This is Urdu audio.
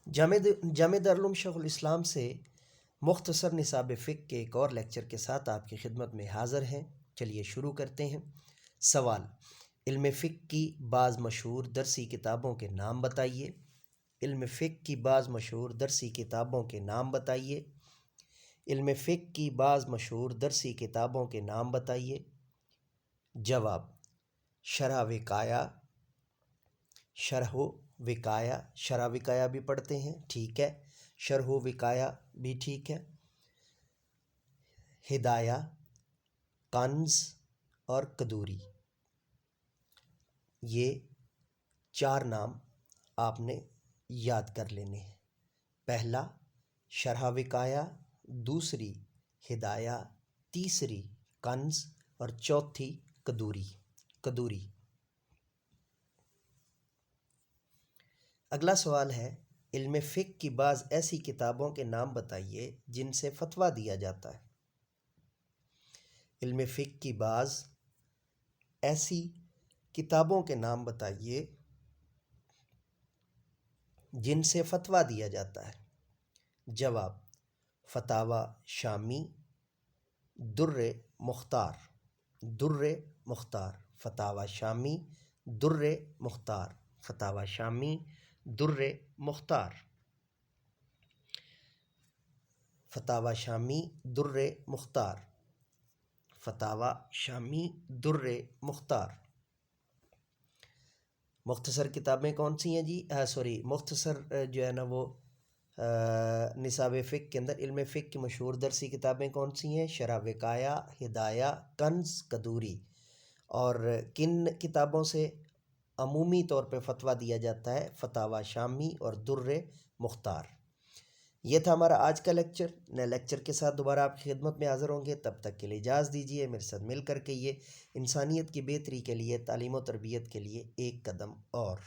جامع دارالعلوم شیخ الاسلام سے مختصر نصاب فقہ کے ایک اور لیکچر کے ساتھ آپ کی خدمت میں حاضر ہیں۔ چلیے شروع کرتے ہیں۔ سوال: علم فقہ کی بعض مشہور درسی کتابوں کے نام بتائیے۔ علم فقہ کی بعض مشہور درسی کتابوں کے نام بتائیے۔ علم فقہ کی بعض مشہور درسی کتابوں کے نام بتائیے۔ جواب: شرح وقایہ، شرح وقایہ، شرح وقایہ بھی پڑھتے ہیں، ٹھیک ہے، شرح وقایہ بھی ٹھیک ہے، ہدایہ، کنز اور قدوری، یہ 4 نام آپ نے یاد کر لینے ہیں۔ پہلا شرح وقایہ، دوسری ہدایہ، تیسری کنز اور چوتھی قدوری۔ اگلا سوال ہے: علم فقہ کی بعض ایسی کتابوں کے نام بتائیے جن سے فتویٰ دیا جاتا ہے۔ علم فقہ کی بعض ایسی کتابوں کے نام بتائیے جن سے فتویٰ دیا جاتا ہے۔ جواب: فتاویٰ شامی، در مختار، فتاویٰ شامی، در مختار، فتاویٰ شامی، در مختار، فتاویٰ شامی، در مختار، فتاویٰ شامی، در مختار۔ مختصر کتابیں کون سی ہیں جی؟ مختصر جو ہے نا وہ نصاب فقہ کے اندر علم فقہ کی مشہور درسی کتابیں کون سی ہیں؟ شرح وقایہ، ہدایہ، کنز، قدوری۔ اور کن کتابوں سے عمومی طور پہ فتویٰ دیا جاتا ہے؟ فتاویٰ شامی اور در مختار۔ یہ تھا ہمارا آج کا لیکچر۔ نئے لیکچر کے ساتھ دوبارہ آپ کی خدمت میں حاضر ہوں گے، تب تک کے لیے اجازت دیجیے۔ میرے ساتھ مل کر کے یہ انسانیت کی بہتری کے لیے، تعلیم و تربیت کے لیے ایک قدم اور